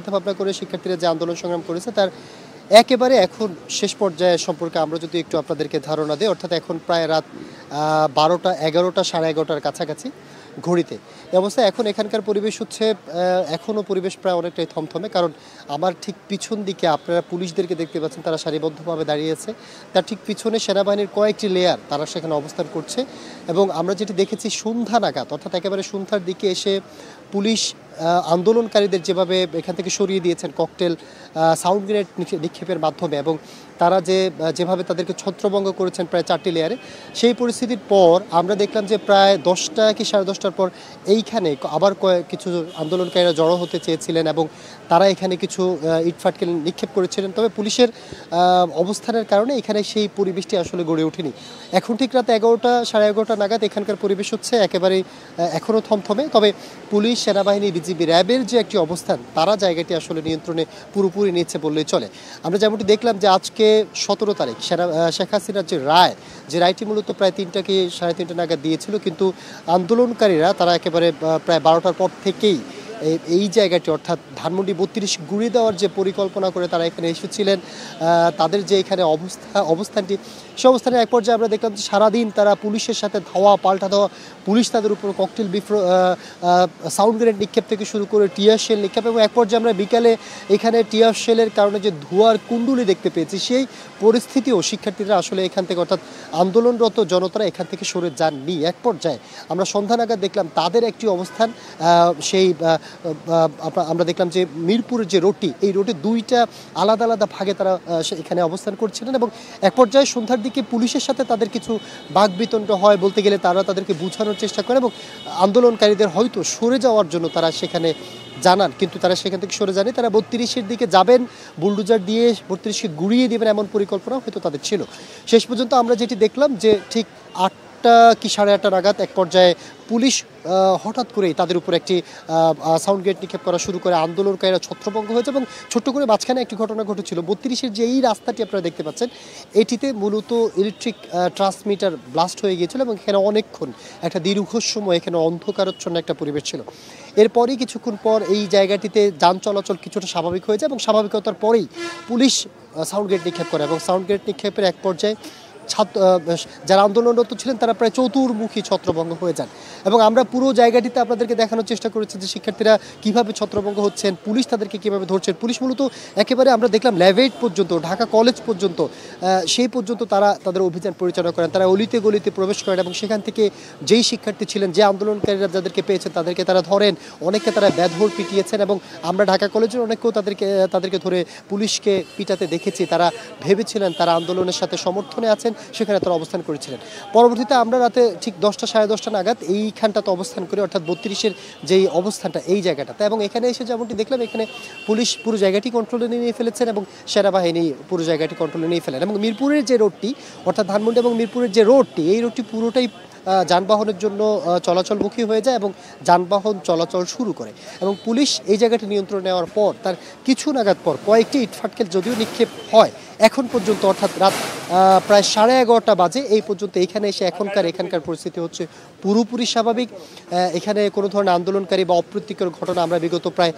চিন্তাভাবনা করে শিক্ষার্থীরা যে আন্দোলন সংগ্রাম করেছে তার একেবারে এখন শেষ পর্যায়ে সম্পর্কে আমরা যদি একটু আপনাদেরকে ধারণা দিই, অর্থাৎ এখন প্রায় রাত ১২টা ১১টা ১১:৩০টার কাছাকাছি ঘড়িতে। এই অবস্থায় এখন এখানকার পরিবেশ হচ্ছে এখনও পরিবেশ প্রায় অনেকটাই থমথমে, কারণ আমার ঠিক পিছন দিকে আপনারা পুলিশদেরকে দেখতে পাচ্ছেন, তারা সারিবদ্ধভাবে দাঁড়িয়ে আছে। তার ঠিক পিছনে সেনাবাহিনীর কয়েকটি লেয়ার তারা সেখানে অবস্থান করছে। এবং আমরা যেটি দেখেছি সন্ধ্যা নাগাদ, অর্থাৎ একেবারে সন্ধ্যার দিকে এসে পুলিশ আন্দোলনকারীদের যেভাবে এখান থেকে সরিয়ে দিয়েছেন ককটেল সাউন্ড গ্রেনেড নিক্ষেপের মাধ্যমে, এবং তারা যেভাবে তাদেরকে ছত্রভঙ্গ করেছেন প্রায় 4টি লেয়ারে, সেই পরিস্থিতির পর আমরা দেখলাম যে প্রায় 10টা কি 10:30টার পর এইখানে আবার কিছু আন্দোলনকারীরা জড়ো হতে চেয়েছিলেন এবং তারা এখানে কিছু ইটফাটকেল নিক্ষেপ করেছিলেন। তবে পুলিশের অবস্থানের কারণে এখানে সেই পরিবেশটি আসলে গড়ে ওঠেনি। এখন ঠিক রাত 11টা 11:30 নাগাদ এখানকার পরিবেশ হচ্ছে একেবারেই এখনও থমথমে। তবে পুলিশ, সেনাবাহিনী, বিজিবি, র্যাবের যে একটি অবস্থান, তারা জায়গাটি আসলে নিয়ন্ত্রণে পুরোপুরি নিচ্ছে বললেই চলে। আমরা যেমনটি দেখলাম যে আজকে 17 তারিখ শেখ হাসিনার যে রায়টি মূলত প্রায় 3টা কি 3:30 নাগাদ দিয়েছিল, কিন্তু আন্দোলনকারীরা তারা একেবারে প্রায় 12টার পর থেকেই এই জায়গাটি, অর্থাৎ ধানমন্ডি 32 গুঁড়িয়ে দেওয়ার যে পরিকল্পনা করে তারা এখানে এসেছিলেন, তাদের যে এখানে অবস্থানটি, সে অবস্থানে এক পর্যায়ে আমরা দেখলাম যে সারাদিন তারা পুলিশের সাথে ধাওয়া পাল্টা ধাওয়া, পুলিশ তাদের উপর ককটেল সাউন্ড গ্রেনেড নিক্ষেপ থেকে শুরু করে টিয়ার শেল নিক্ষেপ, এবং এক পর্যায়ে আমরা বিকালে এখানে টিয়ার শেলের কারণে যে ধোঁয়ার কুণ্ডুলি দেখতে পেয়েছি, সেই পরিস্থিতিও শিক্ষার্থীরা আসলে এখান থেকে, অর্থাৎ আন্দোলনরত জনতারা এখান থেকে সরে যাননি। এক পর্যায়ে আমরা সন্ধ্যা নাগাদ দেখলাম তাদের একটি অবস্থান, সেই আমরা দেখলাম যে মিরপুরের যে রোডটি, এই রোডে 2টা আলাদা আলাদা ভাগে তারা এখানে অবস্থান করছিলেন, এবং এক পর্যায়ে সন্ধ্যার দিকে পুলিশের সাথে তাদের কিছু বাকবিতণ্ড হয় বলতে গেলে। তারা তাদেরকে বোঝানোর চেষ্টা করে এবং আন্দোলনকারীদের হয়তো সরে যাওয়ার জন্য তারা সেখানে জানান, কিন্তু তারা সেখান থেকে সরে যায়নি। তারা 32-এর দিকে যাবেন, বুলডোজার দিয়ে 32কে গুড়িয়ে দেবেন এমন পরিকল্পনা হয়তো তাদের ছিল। শেষ পর্যন্ত আমরা যেটি দেখলাম যে ঠিক 8টা কি 8:30 নাগাদ এক পর্যায়ে পুলিশ হঠাৎ করেই তাদের উপর একটি সাউন্ড গ্রেনেড নিক্ষেপ করা শুরু করে। আন্দোলনকারীরা ছত্রভঙ্গ হয়েছে এবং ছোট্ট করে মাঝখানে একটি ঘটনা ঘটেছিল। 32-এর যে এই রাস্তাটি আপনারা দেখতে পাচ্ছেন, এটিতে মূলত ইলেকট্রিক ট্রান্সমিটার ব্লাস্ট হয়ে গিয়েছিল এবং এখানে অনেকক্ষণ একটা দীর্ঘ সময় এখানে অন্ধকারচ্ছন্ন একটা পরিবেশ ছিল। এরপরই কিছুক্ষণ পর এই জায়গাটিতে যান চলাচল কিছুটা স্বাভাবিক হয়ে যায় এবং স্বাভাবিকতার পরেই পুলিশ সাউন্ড গ্রেনেড নিক্ষেপ করে, এবং সাউন্ড গ্রেনেড নিক্ষেপের এক পর্যায়ে যারা আন্দোলনরত ছিলেন তারা প্রায় চতুর্মুখী ছত্রভঙ্গ হয়ে যান। এবং আমরা পুরো জায়গাটিতে আপনাদেরকে দেখানোর চেষ্টা করেছি যে শিক্ষার্থীরা কীভাবে ছত্রভঙ্গ হচ্ছেন, পুলিশ তাদেরকে কীভাবে ধরছেন। পুলিশ মূলত একেবারে আমরা দেখলাম ল্যাভেট পর্যন্ত, ঢাকা কলেজ পর্যন্ত, সেই পর্যন্ত তারা তাদের অভিযান পরিচালনা করেন। তারা অলিতে গলিতে প্রবেশ করেন এবং সেখান থেকে যেই শিক্ষার্থী ছিলেন, যে আন্দোলনকারীরা যাদেরকে পেয়েছেন তাদেরকে তারা ধরেন, অনেককে তারা বেধড় পিটিয়েছেন, এবং আমরা ঢাকা কলেজের অনেকেও তাদেরকে ধরে পুলিশকে পিটাতে দেখেছি। তারা ভেবেছিলেন তারা আন্দোলনের সাথে সমর্থনে আছেন, সেখানে তারা অবস্থান করেছিলেন। পরবর্তীতে আমরা রাতে ঠিক 10টা 10:30 নাগাদ এইখানটাতে অবস্থান করি, অর্থাৎ 32-এর যেই অবস্থানটা এই জায়গাটাতে, এবং এখানে এসে যেমনটি দেখলাম এখানে পুলিশ পুরো জায়গাটি কন্ট্রোলে নিয়ে ফেলেছেন এবং সেনাবাহিনী পুরো জায়গাটি কন্ট্রোলে নিয়ে ফেলেন। এবং মিরপুরের যে রোডটি, অর্থাৎ ধানমন্ডি এবং মিরপুরের যে রোডটি, এই রোডটি পুরোটাই যানবাহনের জন্য চলাচলমুখী হয়ে যায় এবং যানবাহন চলাচল শুরু করে। এবং পুলিশ এই জায়গাটি নিয়ন্ত্রণ নেওয়ার পর তার কিছু নাগাদ পর কয়েকটি ইটফাটকেল যদিও নিক্ষেপ হয়, এখন পর্যন্ত অর্থাৎ রাত প্রায় 11:30 বাজে এই পর্যন্ত এখানে এসে এখানকার পরিস্থিতি হচ্ছে পুরোপুরি স্বাভাবিক। এখানে কোনো ধরনের আন্দোলনকারী বা অপ্রীতিকর ঘটনা আমরা বিগত প্রায়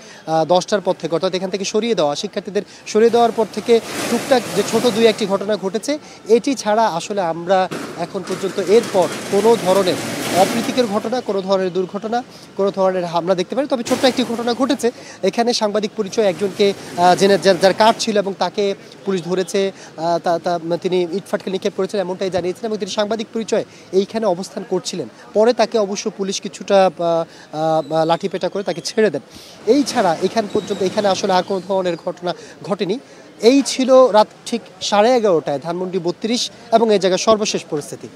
10টার পর থেকে, অর্থাৎ এখান থেকে সরিয়ে দেওয়া শিক্ষার্থীদের সরিয়ে দেওয়ার পর থেকে টুকটাক যে ছোট 2-1টি ঘটনা ঘটেছে, এটি ছাড়া আসলে আমরা এখন পর্যন্ত এরপর কোনো ধরনের অপ্রীতিকর ঘটনা, কোনো ধরনের দুর্ঘটনা, কোনো ধরনের হামলা দেখতে পারি। তবে ছোট্ট একটি ঘটনা ঘটেছে, এখানে সাংবাদিক পরিচয় একজনকে যার কার্ড ছিল এবং তাকে পুলিশ ধরেছে, তিনি ইটফাটকেল নিক্ষেপ করেছিলেন এমনটাই জানিয়েছিলেন, এবং তিনি সাংবাদিক পরিচয় এইখানে অবস্থান করছিলেন। পরে তাকে অবশ্য পুলিশ কিছুটা লাঠিপেটা করে তাকে ছেড়ে দেন। এই ছাড়া এখানে আসলে আর কোনো ধরনের ঘটনা ঘটেনি। এই ছিল রাত ঠিক 11:30টায় ধানমন্ডি 32 এবং এই জায়গার সর্বশেষ পরিস্থিতি।